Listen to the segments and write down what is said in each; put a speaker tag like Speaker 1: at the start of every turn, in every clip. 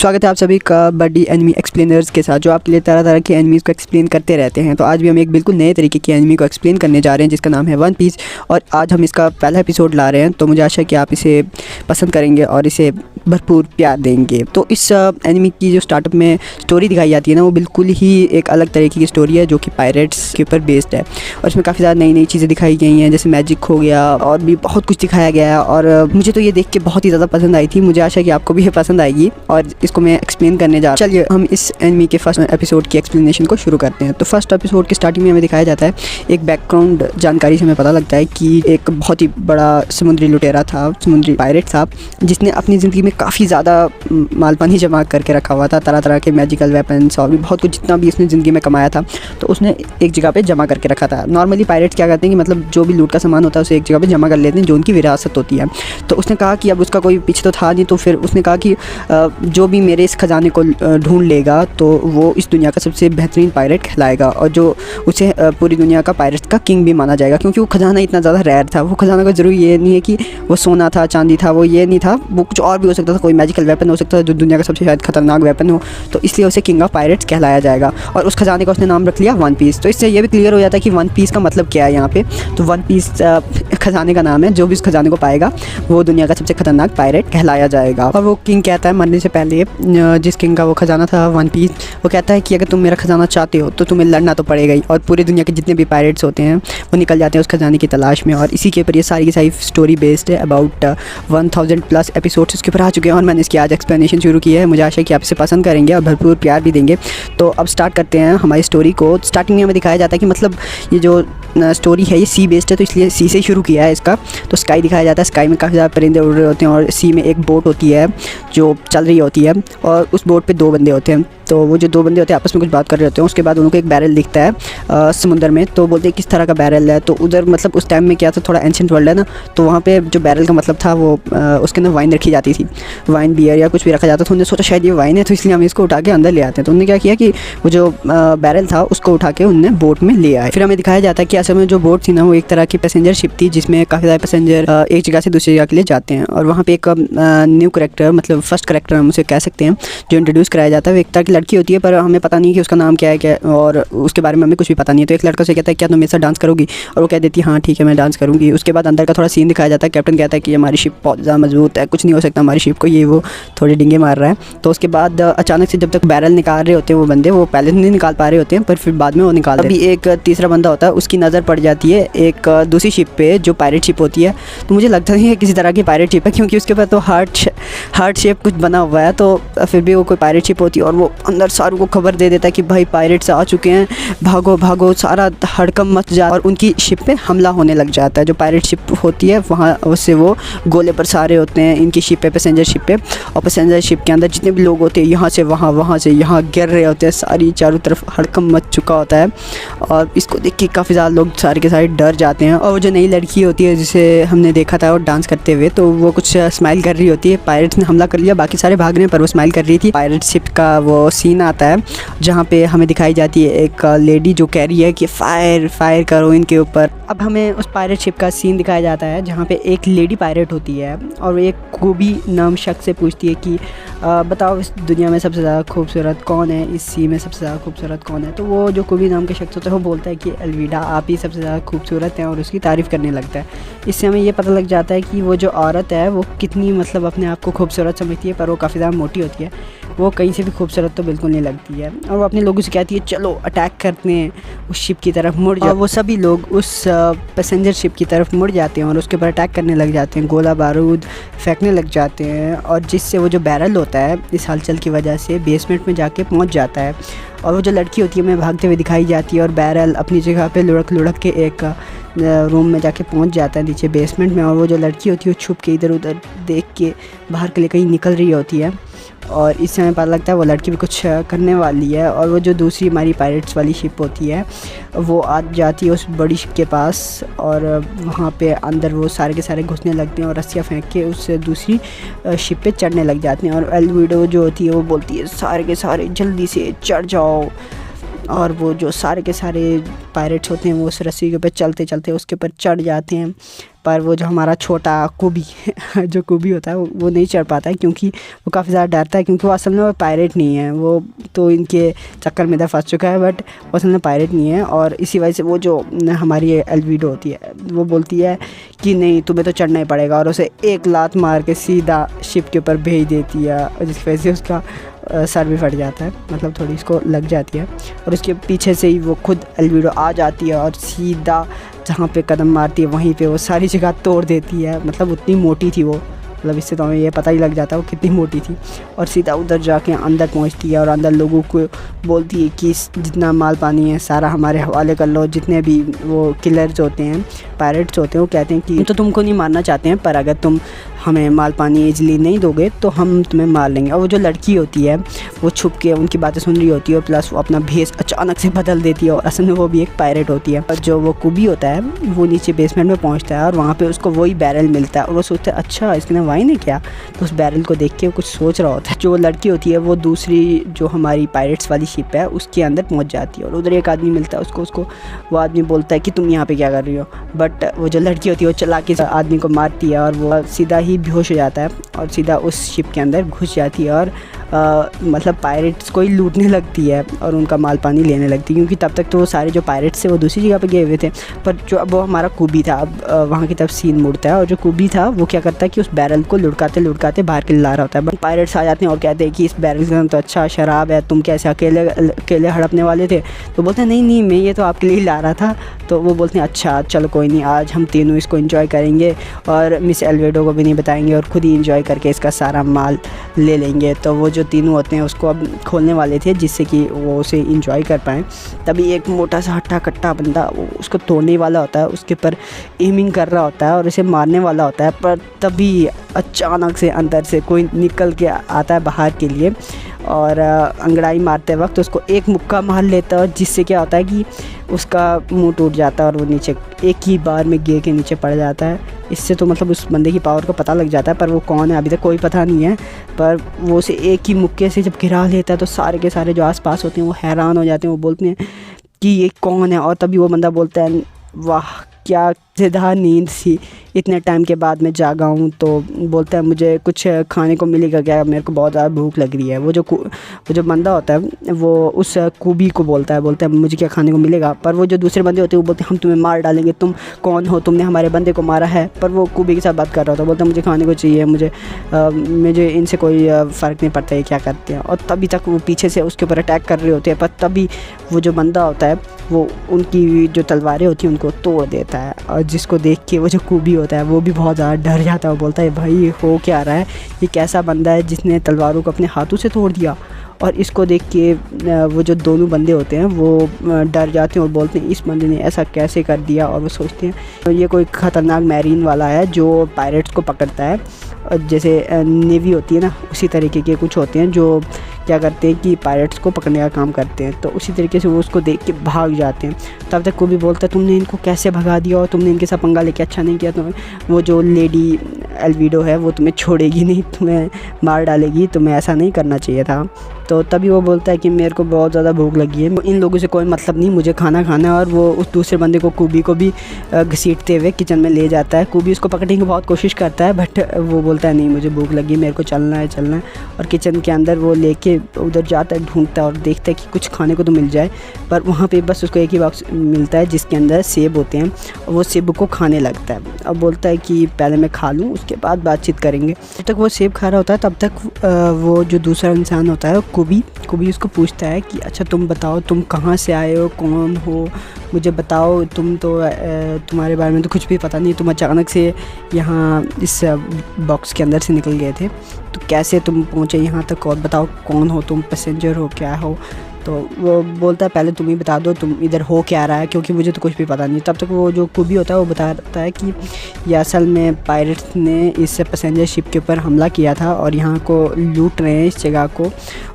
Speaker 1: स्वागत है आप सभी का बड्डी एनिमी एक्सप्लेनर्स के साथ, जो आपके लिए तरह तरह के एनिमीज़ को एक्सप्लेन करते रहते हैं। तो आज भी हम एक बिल्कुल नए तरीके की एनिमी को एक्सप्लेन करने जा रहे हैं जिसका नाम है वन पीस, और आज हम इसका पहला एपिसोड ला रहे हैं। तो मुझे आशा है कि आप इसे पसंद करेंगे और इसे भरपूर प्यार देंगे। तो इस एनिमी की जो स्टार्टअप में स्टोरी दिखाई जाती है ना, वो बिल्कुल ही एक अलग तरीके की स्टोरी है जो कि पायरेट्स के ऊपर बेस्ड है। और इसमें काफ़ी ज़्यादा नई नई चीज़ें दिखाई गई हैं, जैसे मैजिक हो गया और भी बहुत कुछ दिखाया गया है। और मुझे तो ये देख के बहुत ही ज़्यादा पसंद आई थी। मुझे आशा है कि आपको भी ये पसंद आएगी और इसको मैं एक्सप्लेन करने जा रहा हूं। चलिए हम इस एनिमी के फर्स्ट एपिसोड की एक्सप्लेनेशन को शुरू करते हैं। तो फर्स्ट एपिसोड के स्टार्टिंग में हमें दिखाया जाता है एक बैकग्राउंड जानकारी से हमें पता लगता है कि एक बहुत ही बड़ा समुद्री लुटेरा था, समुद्री पायरेट था, जिसने अपनी ज़िंदगी में काफ़ी ज़्यादा मालपानी जमा करके रखा हुआ था। तरह तरह के मैजिकल वेपन्स और भी बहुत कुछ जितना भी उसने ज़िंदगी में कमाया था तो उसने एक जगह पे जमा करके रखा था। नॉर्मली पायरेट्स क्या करते हैं कि मतलब जो भी लूट का सामान होता है उसे एक जगह पे जमा कर लेते हैं, जो उनकी विरासत होती है। तो उसने कहा कि अब उसका कोई पीछे तो था नहीं, तो फिर उसने कहा कि जो भी मेरे इस खजाने को ढूंढ लेगा तो वो इस दुनिया का सबसे बेहतरीन पायरेट कहलाएगा, और जो उसे पूरी दुनिया का पायरेट्स का किंग भी माना जाएगा, क्योंकि वो खजाना इतना ज़्यादा रेयर था। वो खजाना का ज़रूरी ये नहीं है कि वो सोना था, चांदी था, वो ये नहीं था, वो कुछ और भी हो सकता था। कोई मैजिकल वेपन हो सकता था जो दुनिया का सबसे शायद खतरनाक वेपन हो, तो इसलिए उसे किंग ऑफ पायरेट्स कहलाया जाएगा। और उस खजाने का उसने नाम रख लिया वन पीस। तो इससे ये भी क्लियर हो जाता है कि वन पीस का मतलब क्या है यहाँ पे। तो वन पीस खजाने का नाम है, जो भी उस खजाने को पाएगा वो दुनिया का सबसे खतरनाक पायरेट कहलाया जाएगा। और वो किंग कहता है मरने से पहले, जिस किंग का वो खजाना था वन पीस, वो कहता है कि अगर तुम मेरा खजाना चाहते हो तो तुम्हें लड़ना तो पड़ेगा ही। और पूरी दुनिया के जितने भी पायरेट्स होते हैं वो निकल जाते हैं उस खजाने की तलाश में। और इसी के ऊपर ये सारी की सारी स्टोरी बेस्ड है। अबाउट 1000+ एपिसोड्स इसके ऊपर आ चुके हैं और मैंने इसकी आज एक्सप्लेनेशन शुरू की है। मुझे आशा है कि आप इसे पसंद करेंगे और भरपूर प्यार भी देंगे। तो अब स्टार्ट करते हैं हमारी स्टोरी को। स्टार्टिंग में हमें दिखाया जाता है कि मतलब ये जो स्टोरी है ये सी बेस्ड है, तो इसलिए सी से शुरू किया है इसका। तो स्काई दिखाया जाता है, स्काई में काफ़ी ज़्यादा परिंदे उड़ रहे होते हैं और सी में एक बोट होती है जो चल रही होती है, और उस बोट पे 2 बंदे होते हैं। तो वो जो 2 बंदे होते हैं आपस में कुछ बात कर रहे होते हैं। उसके बाद उनको एक बैरल दिखता है समुद्र में। तो बोलते हैं किस तरह का बैरल है। तो उधर मतलब उस टाइम में क्या था, थोड़ा एंशिएंट वर्ल्ड है ना, तो वहाँ पे जो बैरल का मतलब था वो उसके अंदर वाइन रखी जाती थी, वाइन बियर या कुछ भी रखा जाता था। उन्होंने सोचा शायद ये वाइन है तो इसलिए हम इसको उठा के अंदर ले आते हैं। तो उन्होंने क्या किया कि वो जो बैरल था उसको उठा के उन्होंने बोट में ले आए। फिर हमें दिखाया जाता है कि असल में जो बोट थी ना वो एक तरह की पैसेंजर शिप थी, जिसमें काफ़ी सारे पैसेंजर एक जगह से दूसरी जगह के लिए जाते हैं। और वहाँ पे एक न्यू करेक्टर, मतलब फर्स्ट करेक्टर हम उसे कह सकते हैं, जो इंट्रोड्यूस कराया जाता है। वो एक तरह की लड़की होती है, पर हमें पता नहीं कि उसका नाम क्या है क्या, और उसके बारे में हमें कुछ भी पता नहीं है। तो एक लड़का से कहता है क्या तुम मेरे साथ डांस करोगी, और वो कह देती है हाँ ठीक है मैं डांस करूँगी। उसके बाद अंदर का थोड़ा सीन दिखाया जाता है। कैप्टन कहता है कि हमारी शिप बहुत ज़्यादा मजबूत है, कुछ नहीं हो सकता हमारी शिप को, ये वो थोड़े डिंगे मार रहा है। तो उसके बाद अचानक से जब तक बैरल निकाल रहे होते हैं वो बंदे, वो पहले नहीं निकाल पा रहे होते हैं पर फिर बाद में वो निकाल। अभी एक तीसरा बंदा होता है, उसकी नज़र पड़ जाती है एक दूसरी शिप पे जो पायरेट शिप होती है। तो मुझे लगता नहीं है किसी तरह की पायरेट शिप है, क्योंकि उसके ऊपर तो हार्ट शेप कुछ बना हुआ है। तो फिर भी वो कोई पायरेट शिप होती है, और वो अंदर सारों को खबर दे देता है कि भाई पायरेट्स आ चुके हैं, भागो भागो, सारा हड़कम मच जाता है। और उनकी शिप पे हमला होने लग जाता है। जो पायरेट शिप होती है वहाँ उससे वो गोले बरसा होते हैं इनकी शिप पे, पैसेंजर शिप पे। और पैसेंजर शिप के अंदर जितने भी लोग होते हैं यहाँ से वहाँ, वहाँ से यहाँ गिर रहे होते हैं, सारी चारों तरफ हड़कम मच चुका होता है। और इसको देख के काफ़ी ज़्यादा लोग सारे के सारे डर जाते हैं। और वो जो नई लड़की होती है जिसे हमने देखा था और डांस करते हुए, तो वो कुछ स्माइल कर रही होती है। पायरेट्स ने हमला कर लिया, बाकी सारे भाग रहे हैं पर वो स्माइल कर रही थी। पायरेट शिप का वो सीन आता है जहाँ पे हमें दिखाई जाती है एक लेडी जो कह रही है कि फायर करो इनके ऊपर। अब हमें उस पायरेट शिप का सीन दिखाया जाता है जहाँ पे एक लेडी पायरेट होती है और वो एक कोबी नाम शख्स से पूछती है कि बताओ इस दुनिया में सबसे ज़्यादा खूबसूरत कौन है, इस सी में सबसे ज़्यादा खूबसूरत कौन है। तो वो जो कोबी नाम के शख्स होता है वो बोलता है कि अलविदा, आप ही सबसे ज़्यादा खूबसूरत हैं, और उसकी तारीफ़ करने लगता है। इससे हमें ये पता लग जाता है कि वो जो औरत है वो कितनी मतलब अपने आप को खूबसूरत समझती है, पर वो काफ़ी ज़्यादा मोटी होती है। वो कहीं से भी खूबसूरत तो बिल्कुल नहीं लगती है। और वो अपने लोगों से कहती है चलो अटैक करते हैं उस शिप की तरफ, मुड़ जाओ। वो सभी लोग उस पैसेंजर शिप की तरफ मुड़ जाते हैं और उसके ऊपर अटैक करने लग जाते हैं, गोला बारूद फेंकने लग जाते हैं। और जिससे वो जो बैरल होता है इस हलचल की वजह से बेसमेंट में जाके पहुंच जाता है। और वो जो लड़की होती है हमें भागते हुए दिखाई जाती है, और बैरल अपनी जगह पे लुढ़क के एक रूम में जाके पहुंच जाता है नीचे बेसमेंट में। और वो जो लड़की होती है वो छुप के इधर उधर देख के बाहर के लिए कहीं निकल रही होती है, और इससे हमें पता लगता है वो लड़की भी कुछ करने वाली है। और वो जो दूसरी हमारी पायरेट्स वाली शिप होती है वो आ जाती है उस बड़ी शिप के पास, और वहाँ पे अंदर वो सारे के सारे घुसने लगते हैं और रस्सियाँ फेंक के उस दूसरी शिप पे चढ़ने लग जाते हैं। और एल्विडो जो होती है वो बोलती है सारे के सारे जल्दी से चढ़ जाओ। और वो जो सारे के सारे पायरेट्स होते हैं वो उस रस्सी के ऊपर चलते चलते उसके ऊपर चढ़ जाते हैं। पर वो जो हमारा छोटा कुबी जो कुबी होता है वो नहीं चढ़ पाता है, क्योंकि वो काफ़ी ज़्यादा डरता है, क्योंकि वो असल में वो पायरेट नहीं है, वो तो इनके चक्कर में इधर फंस चुका है, बट वो असल में पायरेट नहीं है। और इसी वजह से वो जो हमारी एल्विडो होती है वो बोलती है कि नहीं तुम्हें तो चढ़ना ही पड़ेगा, और उसे एक लात मार के सीधा शिप के ऊपर भेज देती है, जिसकी वजह से उसका सर भी फट जाता है, मतलब थोड़ी इसको लग जाती है। और उसके पीछे से ही वो खुद एल्विडो आ जाती है और सीधा जहाँ पे कदम मारती है वहीं पे वो सारी जगह तोड़ देती है। मतलब उतनी मोटी थी वो, मतलब इससे तो हमें ये पता ही लग जाता है वो कितनी मोटी थी। और सीधा उधर जाके अंदर पहुंचती है और अंदर लोगों को बोलती है कि जितना माल पानी है सारा हमारे हवाले कर लो। जितने भी वो किलर्स होते हैं, पायरेट्स होते हैं, वो कहते हैं कि तो तुमको नहीं मारना चाहते हैं, पर अगर तुम हमें माल पानी इजली नहीं दोगे तो हम तुम्हें मार लेंगे। और वो जो लड़की होती है वो छुप के उनकी बातें सुन रही होती है, और प्लस वो अपना भेस अचानक से बदल देती है और असल में वो भी एक पायरेट होती है। और जो वो कुबी होता है वो नीचे बेसमेंट में पहुंचता है और वहाँ पे उसको वही बैरल मिलता है, और वो सोचता है अच्छा इसके नाम वाइन है क्या। तो उस बैरल को देख के वो कुछ सोच रहा होता है। जो लड़की होती है वो दूसरी जो हमारी पायरेट्स वाली शिप है उसके अंदर पहुँच जाती है, और उधर एक आदमी मिलता है उसको वो आदमी बोलता है कि तुम यहाँ पर क्या कर रही हो। बट वो जो लड़की होती है वो चला के आदमी को मारती है और वो सीधा ही बेहोश हो जाता है और सीधा उस शिप के अंदर घुस जाती है, और मतलब पायरेट्स को ही लूटने लगती है और उनका माल पानी लेने लगती है, क्योंकि तब तक तो वो सारे जो पायरेट्स थे वो दूसरी जगह पे गए हुए थे। पर जो अब वो हमारा कुबी था, अब वहाँ की तरफ सीन मुड़ता है, और जो कुबी था वो क्या करता है कि उस बैरल को लुढ़काते लुढ़काते बाहर के ला रहा होता है। बट पायरेट्स आ जाते हैं और कहते हैं कि इस बैरल के अंदर तो अच्छा शराब है, तुम कैसे अकेले हड़पने वाले थे। तो बोलते हैं नहीं मैं ये तो आपके लिए ही ला रहा था। तो वो बोलते हैं अच्छा चलो कोई नहीं, आज हम तीनों इसको एंजॉय करेंगे और मिस एल्वेडो को भी नहीं बताएंगे, और ख़ुद ही एंजॉय करके इसका सारा माल ले लेंगे। तो वो जो तीनों होते हैं उसको अब खोलने वाले थे जिससे कि वो उसे एंजॉय कर पाएँ। तभी एक मोटा सा हट्टा कट्टा बंदा वो उसको तोड़ने वाला होता है, उसके ऊपर एमिंग कर रहा होता है और इसे मारने वाला होता है। पर तभी अचानक से अंदर से कोई निकल के आता है बाहर के लिए, और अंगड़ाई मारते वक्त उसको एक मुक्का मार लेता है, जिससे क्या होता है कि उसका मुंह टूट जाता है और वो नीचे एक ही बार में गिर के नीचे पड़ जाता है। इससे तो मतलब उस बंदे की पावर को पता लग जाता है, पर वो कौन है अभी तक कोई पता नहीं है। पर वो उसे एक ही मुक्के से जब गिरा लेता है तो सारे के सारे जो आसपास होते हैं वो हैरान हो जाते हैं, वो बोलते हैं कि ये कौन है। और तभी वो बंदा बोलता है वाह क्या मज़ेदार नींद सी, इतने टाइम के बाद मैं जागा हूँ। तो बोलता है मुझे कुछ खाने को मिलेगा क्या, मेरे को बहुत ज़्यादा भूख लग रही है। वो जो बंदा होता है वो उस कुबी को बोलता है मुझे क्या खाने को मिलेगा। पर वो जो दूसरे बंदे होते हैं वो बोलते हैं हम तुम्हें मार डालेंगे, तुम कौन हो, तुमने हमारे बंदे को मारा है। पर वो कुबी के साथ बात कर रहा होता है, बोलता है मुझे खाने को चाहिए, मुझे इनसे कोई फ़र्क नहीं पड़ता है क्या करते हैं। और तभी तक वो पीछे से उसके ऊपर अटैक कर रहे होते हैं, पर तभी वो जो बंदा होता है वो उनकी जो तलवारें होती हैं उनको तोड़ देता है। और जिसको देख के वो जो कुबी होता है वो भी बहुत ज़्यादा डर जाता है, वो बोलता है भाई हो क्या रहा है, ये कैसा बंदा है जिसने तलवारों को अपने हाथों से तोड़ दिया। और इसको देख के वो जो दोनों बंदे होते हैं वो डर जाते हैं और बोलते हैं इस बंदे ने ऐसा कैसे कर दिया। और वो सोचते हैं तो ये कोई ख़तरनाक मैरीन वाला है जो पायरेट्स को पकड़ता है, जैसे नेवी होती है ना उसी तरीके के कुछ होते हैं जो क्या करते हैं कि पायरेट्स को पकड़ने का काम करते हैं। तो उसी तरीके से वो उसको देख के भाग जाते हैं। तब तक को भी बोलता है तुमने इनको कैसे भगा दिया और तुमने इनके साथ पंगा लेके अच्छा नहीं किया। तुम्हें वो जो लेडी एल्विडो है वो तुम्हें छोड़ेगी नहीं, तुम्हें मार डालेगी, तुम्हें ऐसा नहीं करना चाहिए था। तो तभी वो बोलता है कि मेरे को बहुत ज़्यादा भूख लगी है, इन लोगों से कोई मतलब नहीं, मुझे खाना खाना है। और वो उस दूसरे बंदे को कुबी को भी घसीटते हुए किचन में ले जाता है। कुबी उसको पकड़ने की बहुत कोशिश करता है, बट वो बोलता है नहीं मुझे भूख लगी, मेरे को चलना है। और किचन के अंदर वो लेके उधर जाता है, ढूंढता है और देखता है कि कुछ खाने को तो मिल जाए। पर वहाँ पे बस उसको एक ही बॉक्स मिलता है जिसके अंदर सेब होते हैं, और वो सेब को खाने लगता है। अब बोलता है कि पहले मैं खा लूँ उसके बाद बातचीत करेंगे। जब तक वो सेब खा रहा होता है तब तक वो जो दूसरा इंसान होता है कुबी उसको पूछता है कि अच्छा तुम बताओ तुम कहाँ से आए हो, कौन हो, मुझे बताओ, तुम तो तुम्हारे बारे में तो कुछ भी पता नहीं, तुम अचानक से यहाँ इस बॉक्स के अंदर से निकल गए थे, तो कैसे तुम पहुँचे यहाँ तक, और बताओ कौन हो तुम, पैसेंजर हो क्या हो। तो वो बोलता है पहले तुम ही बता दो तुम इधर हो क्या रहा है, क्योंकि मुझे तो कुछ भी पता नहीं। तब तक वो जो कुबी होता है वो बताता है कि ये असल में पायरेट्स ने इस पैसेंजर शिप के ऊपर हमला किया था और यहाँ को लूट रहे हैं इस जगह को।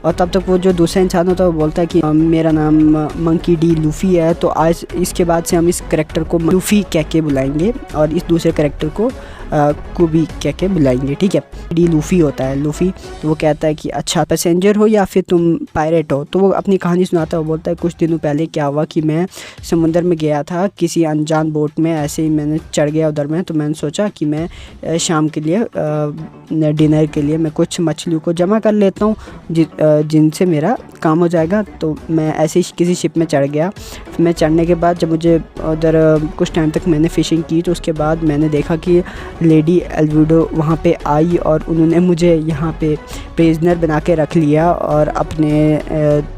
Speaker 1: और तब तक वो जो दूसरा इंसान होता है वो बोलता है कि मेरा नाम मंकी डी लूफ़ी है, तो आज इसके बाद से हम इस करैक्टर को लूफ़ी कह के बुलाएंगे और इस दूसरे करैक्टर को कुबी कह के बुलाएंगे, ठीक है। डी लूफ़ी होता है, लूफ़ी, तो वो कहता है कि अच्छा पैसेंजर हो या फिर तुम पायरेट हो। तो वो अपनी कहानी सुनाता है। वो बोलता है कुछ दिनों पहले क्या हुआ कि मैं समुंदर में गया था किसी अनजान बोट में, ऐसे ही मैंने चढ़ गया उधर में। तो मैंने सोचा कि मैं शाम के लिए डिनर के लिए मैं कुछ मछलियों को जमा कर लेता हूँ जिनसे मेरा काम हो जाएगा। तो मैं ऐसे ही किसी शिप में चढ़ गया। मैं चढ़ने के बाद जब मुझे उधर कुछ टाइम तक मैंने फ़िशिंग की, तो उसके बाद मैंने देखा कि लेडी एल्विडो वहाँ पे आई और उन्होंने मुझे यहाँ पे प्रिजनर बना के रख लिया और अपने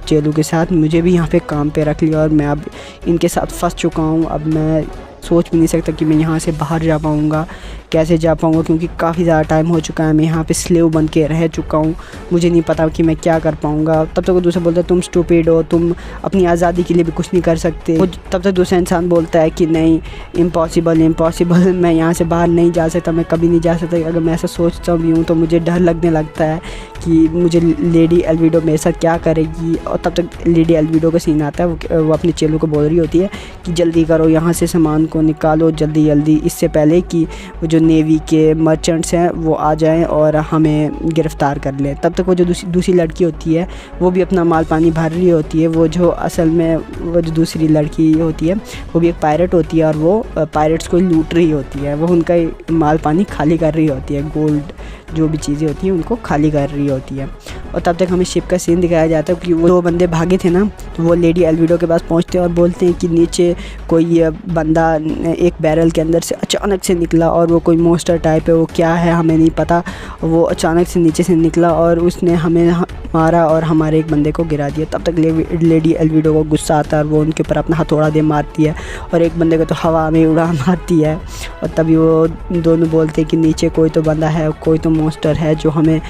Speaker 1: चेलों के साथ मुझे भी यहाँ पे काम पे रख लिया। और मैं अब इनके साथ फंस चुका हूँ। अब मैं सोच भी नहीं सकता कि मैं यहाँ से बाहर जा पाऊँगा, कैसे जा पाऊँगा, क्योंकि काफ़ी ज़्यादा टाइम हो चुका है। मैं यहाँ पे स्लेव बन के रह चुका हूँ, मुझे नहीं पता कि मैं क्या कर पाऊँगा। तब तक वो दूसरा बोलता है तुम स्टूपिड हो, तुम अपनी आज़ादी के लिए भी कुछ नहीं कर सकते। तब तक दूसरा इंसान बोलता है कि नहीं, इम्पॉसिबल, मैं यहाँ से बाहर नहीं जा सकता, मैं कभी नहीं जा सकता। अगर मैं ऐसा सोचता भी हूँ तो मुझे डर लगने लगता है कि मुझे लेडी एल्विडो मेरे साथ क्या करेगी। और तब तक लेडी एल्विडो का सीन आता है। वो अपने चेलों को बोल रही होती है कि जल्दी करो, यहाँ से सामान को निकालो जल्दी जल्दी, इससे पहले कि वो जो नेवी के मर्चेंट्स हैं वो आ जाएं और हमें गिरफ़्तार कर लें। तब तक वो जो दूसरी लड़की होती है वो भी अपना माल पानी भर रही होती है। वो जो असल में वो जो दूसरी लड़की होती है वो भी एक पायरेट होती है और वो पायरेट्स को लूट रही होती है। वो उनका माल पानी खाली कर रही होती है, गोल्ड जो भी चीज़ें होती हैं उनको खाली कर रही होती है। और तब तक हमें शिप का सीन दिखाया जाता है कि वो 2 बंदे भागे थे ना, तो वो लेडी एल्विडो के पास पहुंचते हैं और बोलते हैं कि नीचे कोई बंदा एक बैरल के अंदर से अचानक से निकला और वो कोई मोस्टर टाइप है, वो क्या है हमें नहीं पता। वो अचानक से नीचे से निकला और उसने हमें मारा और हमारे एक बंदे को गिरा दिया। तब तक लेडी एल्विडो को गुस्सा आता है और वो उनके ऊपर अपना हथौड़ा दे मारती है और एक बंदे को तो हवा में उड़ा मारती है। और तभी वो दोनों बोलते हैं कि नीचे कोई तो बंदा है, कोई तो मॉन्स्टर है जो हमें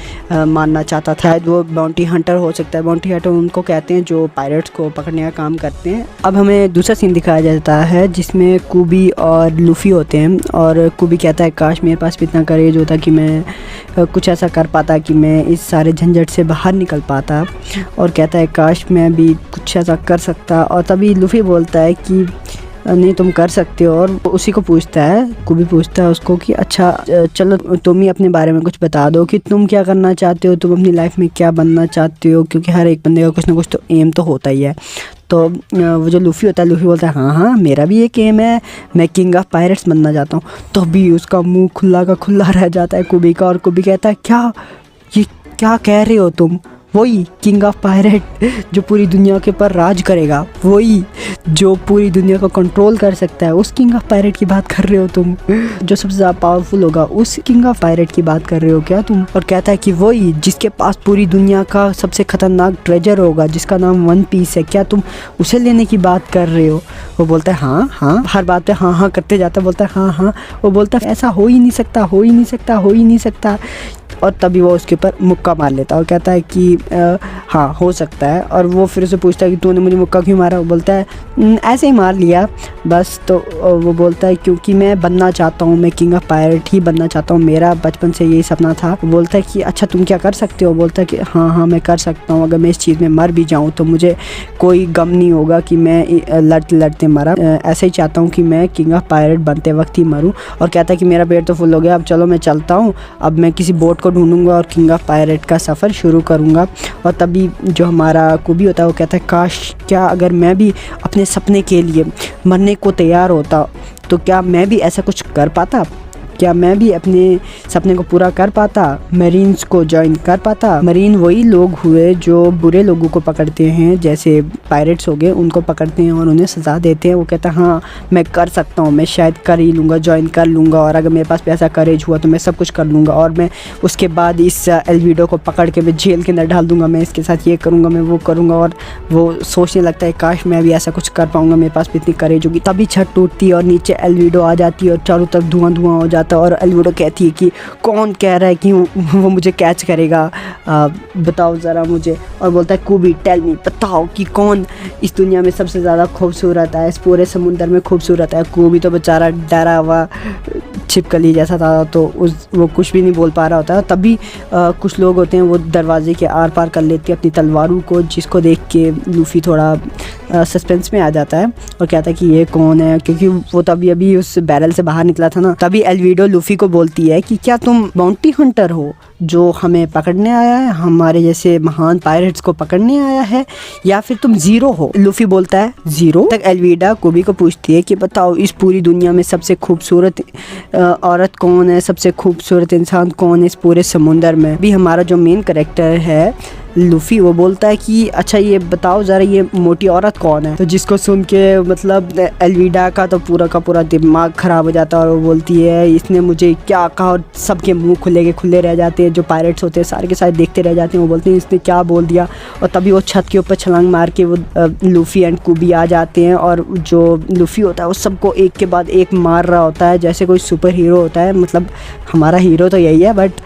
Speaker 1: मारना चाहता था। वो बाउंटी हंटर हो सकता है। बाउंटी हंटर उनको कहते हैं जो पायरेट्स को पकड़ने का काम करते हैं। अब हमें दूसरा सीन दिखाया जाता है जिसमें कुबी और लूफ़ी होते हैं और कुबी कहता है काश मेरे पास भी इतना करेज होता कि मैं कुछ ऐसा कर पाता कि मैं इस सारे झंझट से बाहर निकल पाता। और कहता है काश मैं भी कुछ ऐसा कर सकता। और तभी लूफ़ी बोलता है कि नहीं तुम कर सकते हो। और उसी को पूछता है, कुबी पूछता है उसको कि अच्छा चलो तुम ही अपने बारे में कुछ बता दो कि तुम क्या करना चाहते हो, तुम अपनी लाइफ में क्या बनना चाहते हो, क्योंकि हर एक बंदे का कुछ ना कुछ तो एम तो होता ही है। तो वो जो लूफ़ी होता है, लूफ़ी बोलता है हाँ हाँ मेरा भी एक एम है, मैं किंग ऑफ पायरेट्स बनना चाहता हूँ। तो भी उसका मुँह खुला का खुला रह जाता है कुबी का। और कुबी कहता है क्या, ये क्या कह रहे हो तुम? वही किंग ऑफ पायरेट जो पूरी दुनिया के ऊपर राज करेगा, वही जो पूरी दुनिया को कंट्रोल कर सकता है, उस किंग ऑफ पायरेट की बात कर रहे हो तुम? जो सबसे ज़्यादा पावरफुल होगा उस किंग ऑफ पायरेट की बात कर रहे हो क्या तुम? और कहता है कि वही जिसके पास पूरी दुनिया का सबसे ख़तरनाक ट्रेजर होगा जिसका नाम वन पीस है, क्या तुम उसे लेने की बात कर रहे हो? वो बोलता है हाँ हाँ, हर बात पे हाँ हाँ करते जाता है। बोलता है हाँ हाँ। वो बोलता है ऐसा हो ही नहीं सकता, हो ही नहीं सकता, हो ही नहीं सकता। और तभी वो उसके ऊपर मुक्का मार लेता है और कहता है कि हाँ हो सकता है। और वो फिर उसे पूछता है कि तूने मुझे मुक्का क्यों मारा? वो बोलता है ऐसे ही मार लिया बस। तो वो बोलता है क्योंकि मैं बनना चाहता हूँ, मैं किंग ऑफ पायरेट ही बनना चाहता हूँ, मेरा बचपन से यही सपना था। वो बोलता है कि अच्छा तुम क्या कर सकते हो? बोलता है कि हाँ हाँ मैं कर सकता हूँ, अगर मैं इस चीज़ में मर भी जाऊँ तो मुझे कोई गम नहीं होगा कि मैं लड़ते लड़ते मरा। ऐसे ही चाहता हूँ कि मैं किंग ऑफ पायरेट बनते वक्त ही मरूँ। और कहता है कि मेरा पेट तो फुल हो गया, अब चलो मैं चलता हूँ, अब मैं किसी बोट को ढूंढूंगा और किंग ऑफ पायरेट का सफ़र शुरू करूँगा। और तभी जो हमारा कुबी होता है वो कहता है काश क्या अगर मैं भी अपने सपने के लिए मरने को तैयार होता तो क्या मैं भी ऐसा कुछ कर पाता, क्या मैं भी अपने सपने को पूरा कर पाता, मरीन्स को ज्वाइन कर पाता। मरीन वही लोग हुए जो बुरे लोगों को पकड़ते हैं, जैसे पायरेट्स हो गए, उनको पकड़ते हैं और उन्हें सज़ा देते हैं। वो कहता है हाँ मैं कर सकता हूँ, मैं शायद कर ही लूँगा, ज्वाइन कर लूँगा, और अगर मेरे पास पैसा करेज हुआ तो मैं सब कुछ कर लूँगा। और मैं उसके बाद इस एल्विडो को पकड़ के मैं जेल के अंदर डाल दूँगा, मैं इसके साथ ये करूँगा, मैं वो करूँगा। और वो सोचने लगता है काश मैं भी ऐसा कुछ कर पाऊँगा, मेरे पास भी इतनी करेज होगी। तभी छत टूटती है और नीचे एल्विडो आ जाती है और चारों तरफ धुआं धुआं हो जाता है। और एल्विडो कहती है कि कौन कह रहा है कि वो मुझे कैच करेगा, बताओ ज़रा मुझे। और बोलता है कुबी टेल मी, बताओ कि कौन इस दुनिया में सबसे ज़्यादा खूबसूरत है, इस पूरे समुंदर में खूबसूरत है। कुबी तो बेचारा डरा हुआ छिपकली जैसा था, तो वो कुछ भी नहीं बोल पा रहा होता है। तभी कुछ लोग होते हैं वो दरवाजे के आर पार कर लेते हैं अपनी तलवारों को, जिसको देख के लूफ़ी थोड़ा सस्पेंस में आ जाता है और कहता है कि ये कौन है, क्योंकि वो तभी अभी उस बैरल से बाहर निकला था ना। तभी एल्विडो लूफी को बोलती है कि क्या तुम बाउंटी हंटर हो जो हमें पकड़ने आया है, हमारे जैसे महान पायरेट्स को पकड़ने आया है, या फिर तुम ज़ीरो हो? लूफी बोलता है ज़ीरो। तक एल्विडा कुबी को पूछती है कि बताओ इस पूरी दुनिया में सबसे खूबसूरत औरत कौन है, सबसे खूबसूरत इंसान कौन है इस पूरे समुंदर में। भी हमारा जो मेन कैरेक्टर है लूफी, वो बोलता है कि अच्छा ये बताओ ज़रा ये मोटी औरत कौन है। तो जिसको सुन के मतलब एल्विडा का तो पूरा दिमाग ख़राब हो जाता है और वो बोलती है इसने मुझे क्या कहा, और सबके मुंह खुले के खुले रह जाते हैं। जो पायरेट्स होते हैं सारे के सारे देखते रह जाते हैं, वो बोलते हैं इसने क्या बोल दिया। और तभी वो छत के ऊपर छलांग मार के वो लूफी एंड कुबी आ जाते हैं, और जो लूफी होता है वो सबको एक के बाद एक मार रहा होता है जैसे कोई सुपर हीरो होता है। मतलब हमारा हीरो तो यही है, बट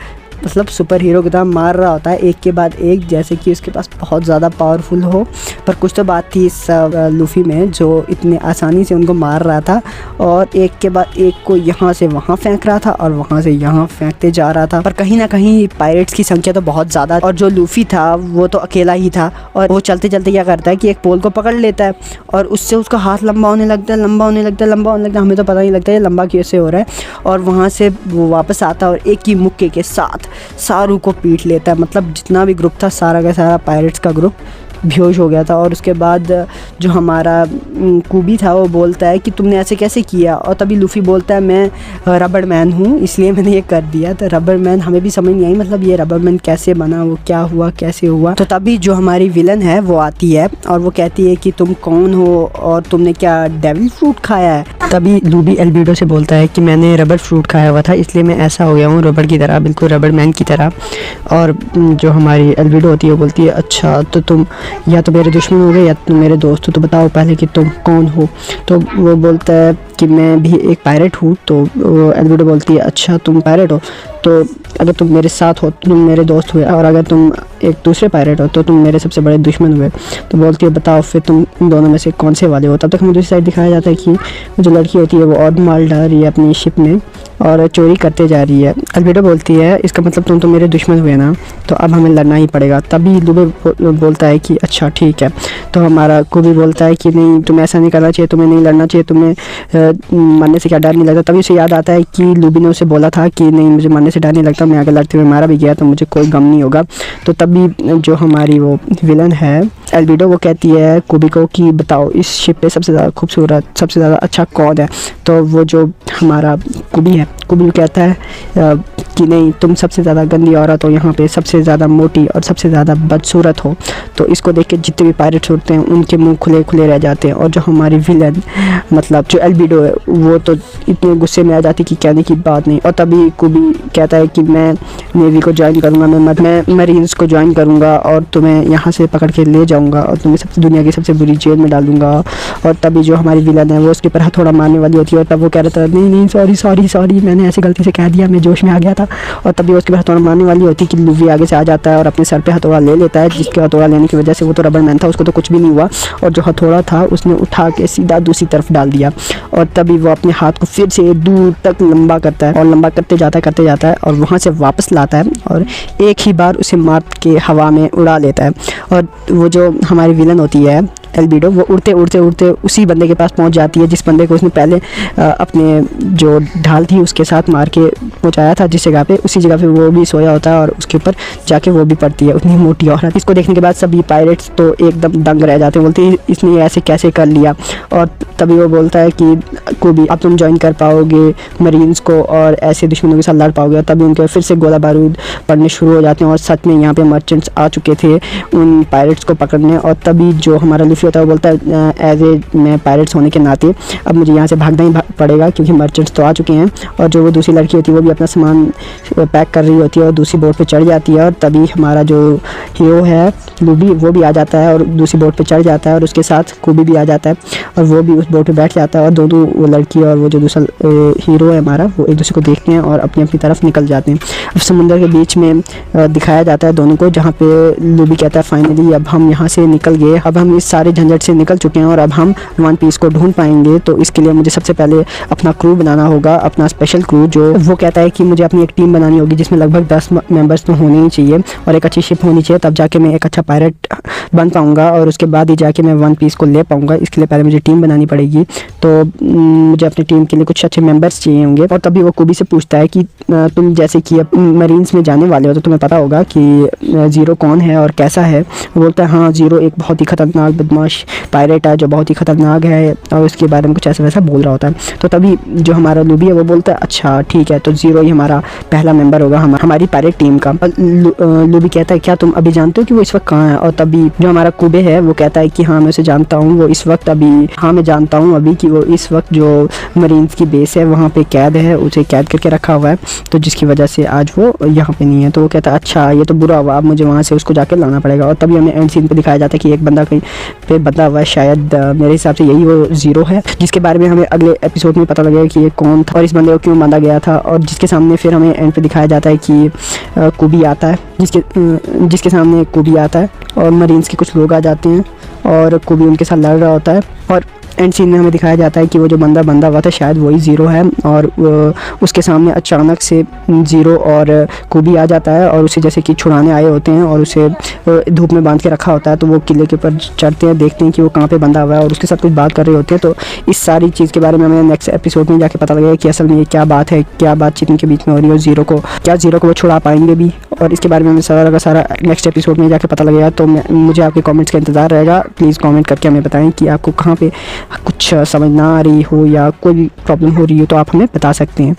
Speaker 1: मतलब सुपर हीरो की तरह मार रहा होता है एक के बाद एक, जैसे कि उसके पास बहुत ज़्यादा पावरफुल हो। पर कुछ तो बात थी इस लूफी में जो इतने आसानी से उनको मार रहा था, और एक के बाद एक को यहाँ से वहाँ फेंक रहा था और वहाँ से यहाँ फेंकते जा रहा था। पर कहीं ना कहीं पायरेट्स की संख्या तो बहुत ज़्यादा, और जो लूफी था वो तो अकेला ही था। और वो चलते चलते क्या करता है कि एक पोल को पकड़ लेता है और उससे उसका हाथ लंबा होने लगता है, हमें तो पता नहीं लगता है लंबा कैसे हो रहा है। और वहाँ से वो वापस आता है और एक ही मुक्के के साथ सारू को पीट लेता है। मतलब जितना भी ग्रुप था सारा का सारा पायरेट्स का ग्रुप बेहोश हो गया था। और उसके बाद जो हमारा कुबी था वो बोलता है कि तुमने ऐसे कैसे किया। और तभी लूफी बोलता है मैं रबड़ मैन हूँ इसलिए मैंने ये कर दिया। तो रबड़ मैन हमें भी समझ नहीं आई, मतलब ये रबड़ मैन कैसे बना, वो क्या हुआ, कैसे हुआ। तो तभी जो हमारी विलन है वो आती है और वो कहती है कि तुम कौन हो और तुमने क्या डेविल फ्रूट खाया है। तभी लूबी एल्विडो से बोलता है कि मैंने रबड़ फ्रूट खाया हुआ था इसलिए मैं ऐसा हो गया हूँ रबड़ की तरह, बिल्कुल रबड़ मैन की तरह। और जो हमारी एल्विडो होती है वो बोलती है अच्छा तो तुम या तो मेरे दुश्मन हो गए या तुम मेरे दोस्त हो, तो बताओ पहले कि तुम कौन हो। तो वो बोलता है कि मैं भी एक पायरेट हूँ। तो एल्विडो बोलती है अच्छा तुम पायरेट हो, तो अगर तुम मेरे साथ हो तो तुम मेरे दोस्त हुए, और अगर तुम एक दूसरे पायरेट हो तो तुम मेरे सबसे बड़े दुश्मन हुए। तो बोलती है बताओ फिर तुम इन दोनों में से कौन से वाले हो। तब तक हमें दूसरी साइड दिखाया जाता है कि जो लड़की होती है वो और माल डाल रही है अपनी शिप में और चोरी करते जा रही है। एल्विडो बोलती है इसका मतलब तुम तो मेरे दुश्मन हुए ना, तो अब हमें लड़ना ही पड़ेगा। तभी लूबी बोलता है कि अच्छा ठीक है। तो हमारा कुबी बोलता है कि नहीं तुम्हें ऐसा नहीं करना चाहिए, तुम्हें नहीं लड़ना चाहिए, तुम्हें मरने से क्या डर नहीं लगता। तभी उसे याद आता है कि लूबी ने उसे बोला था कि नहीं मुझे मरने से डर नहीं लगता, मैं अगर लड़ते हुए मारा भी गया तो मुझे कोई गम नहीं होगा। तो तभी जो हमारी वो विलन है एल्विडो वो कहती है कुबी को कि बताओ इस शिप पे सबसे ज़्यादा खूबसूरत सबसे ज़्यादा अच्छा कौन है। तो वो जो हमारा कुबी है कुबी कहता है कि नहीं तुम सबसे ज़्यादा गंदी औरत हो यहाँ पे, सबसे ज़्यादा मोटी और सबसे ज़्यादा बदसूरत हो। तो इसको देख के जितने भी पायरेट्स होते हैं उनके मुंह खुले खुले रह जाते हैं। और जो हमारी विलन मतलब जो एल्विडो है वो तो इतने गुस्से में आ जाती कि कहने की बात नहीं। और तभी कुबी कहता है कि मैं नेवी को ज्वाइन करूँगा, मैं मरीन्स को ज्वाइन करूँगा और तुम्हें यहाँ से पकड़ के ले जाऊँगा और तुम्हें सबसे दुनिया की सबसे बुरी जेल में डाल दूँगा। और तभी जो हमारी विलन है वो उसके ऊपर हथौड़ा मारने वाली होती है और तब वो कह रहा था नहीं सॉरी मैंने ऐसे गलती से कह दिया, मैं जोश में आ गया था। और तभी उसके ऊपर हथौड़ा मारने वाली होती है कि लूबी आगे से आ जाता है और अपने सर पे हथौड़ा ले लेता है, जिसके हथौड़ा लेने की वजह से वो तो रबड़ मैन था, उसको तो कुछ भी नहीं हुआ। और जो हथौड़ा था उसने उठा के सीधा दूसरी तरफ डाल दिया। और तभी वो अपने हाथ को फिर से दूर तक लंबा करता है और लंबा करते जाता है और वहाँ से वापस लाता है और एक ही बार उसे मार के हवा में उड़ा लेता है। और वो जो हमारी विलन होती है एल्विडो वो उड़ते उसी बंदे के पास पहुंच जाती है जिस बंदे को उसने पहले अपने जो ढाल थी उसके साथ मार के पहुंचाया था जिस जगह पे, उसी जगह पे वो भी सोया होता है और उसके ऊपर जाके वो भी पड़ती है उतनी मोटी औरत। इसको देखने के बाद सभी पायरेट्स तो एकदम दंग रह जाते हैं, बोलते हैं इसने ऐसे कैसे कर लिया। और तभी वो बोलता है कि कुबी अब तुम ज्वाइन कर पाओगे मरीन्स को और ऐसे दुश्मनों के साथ लड़ पाओगे। और तभी उनके फिर से गोला बारूद पड़ने शुरू हो जाते हैं और सच में यहाँ पे मर्चेंट्स आ चुके थे उन पायरेट्स को पकड़ने। और तभी जो हमारा लूफी होता है वो बोलता है एज ए मैं पायरेट्स होने के नाते अब मुझे यहाँ से भागना ही पड़ेगा क्योंकि मर्चेंट्स तो आ चुके हैं। और जो वो दूसरी लड़की होती है वो भी अपना सामान पैक कर रही होती है और दूसरी बोट पे चढ़ जाती है। और तभी हमारा जो हीरो है लूबी वो भी आ जाता है और दूसरी बोट पे चढ़ जाता है और उसके साथ कुबी भी आ जाता है और वो भी उस बोट पे बैठ जाता है। और दोनों वो लड़की और वो जो दूसरा हीरो है हमारा वो एक दूसरे को देखते हैं और अपनी अपनी तरफ निकल जाते हैं। अब समुंदर के बीच में दिखाया जाता है दोनों को, जहाँ पे लूबी कहता है फाइनली अब हम यहाँ से निकल गए, अब हम इस सारे झंझट से निकल चुके हैं और अब हम वन पीस को ढूंढ पाएंगे। तो इसके लिए मुझे सबसे पहले अपना क्रू बनाना होगा, अपना स्पेशल क्रू, जो वो कहता है कि मुझे अपनी एक टीम बनानी होगी जिसमें लगभग 10 मेंबर्स तो होने ही चाहिए और एक अच्छी शिप होनी चाहिए, तब जाके मैं एक अच्छा पायरेट बन पाऊँगा और उसके बाद ही जाके मैं वन पीस को ले पाऊँगा। इसके लिए पहले मुझे टीम बनानी पड़ेगी। तो मुझे अपनी टीम के लिए कुछ अच्छे मेंबर्स चाहिए होंगे। और तभी वो कुबी से पूछता है कि तुम जैसे कि अब मरीन्स में जाने वाले हो तो तुम्हें पता होगा कि ज़ीरो कौन है और कैसा है। वो बोलता है हाँ, ज़ीरो एक बहुत ही ख़तरनाक बदमाश पायरेट है जो बहुत ही ख़तरनाक है, और उसके बारे में कुछ ऐसा वैसा बोल रहा होता है। तो तभी जो हमारा लूबी है वो बोलता है अच्छा ठीक है, तो ज़ीरो ही हमारा पहला मेंबर होगा हमारी पायरेट टीम का। लूबी कहता है क्या तुम अभी जानते हो कि वो इस वक्त कहाँ है? और तभी जो हमारा कुबे है वो कहता है कि हाँ मैं उसे जानता हूँ, वो इस वक्त अभी, हाँ मैं जानता हूँ अभी कि वो इस वक्त जो मरीन्स की बेस है वहाँ पे कैद है, उसे कैद करके रखा हुआ है, तो जिसकी वजह से आज वो यहाँ पे नहीं है। तो वो कहता है अच्छा ये तो बुरा हुआ, अब मुझे वहाँ से उसको जाके लाना पड़ेगा। और तभी हमें एंड सीन पे दिखाया जाता है कि एक बंदा कहीं पे बंधा हुआ है, शायद मेरे हिसाब से यही वो ज़ीरो है, जिसके बारे में हमें अगले एपिसोड में पता लगेगा कि ये कौन था और इस बंदे को क्यों बांधा गया था। और जिसके सामने फिर हमें एंड पे दिखाया जाता है कि कुबी आता है, जिसके सामने कुबी आता है और मरीन्स के कुछ लोग आ जाते हैं और कुबी उनके साथ लड़ रहा होता है। और एंड सीन में हमें दिखाया जाता है कि वो जो बंदा हुआ था शायद वही ज़ीरो है, और उसके सामने अचानक से ज़ीरो और कुबी आ जाता है और उसे जैसे कि छुड़ाने आए होते हैं और उसे धूप में बांध के रखा होता है। तो वो किले के ऊपर चढ़ते हैं, देखते हैं कि वो कहाँ पे बंधा हुआ है और उसके साथ कुछ बात कर रहे होते हैं। तो इस सारी चीज़ के बारे में हमें नेक्स्ट एपिसोड में जाके पता लगेगा कि असल में ये क्या बात है, क्या बातचीत इनके बीच में हो रही है, ज़ीरो को वो छुड़ा पाएंगे भी, और इसके बारे में हमें सारा का सारा नेक्स्ट एपिसोड में जाके पता लगेगा। तो मुझे आपके कमेंट्स का इंतज़ार रहेगा। प्लीज़ कमेंट करके हमें बताएं कि आपको कहाँ पे कुछ समझ ना आ रही हो या कोई भी प्रॉब्लम हो रही हो तो आप हमें बता सकते हैं।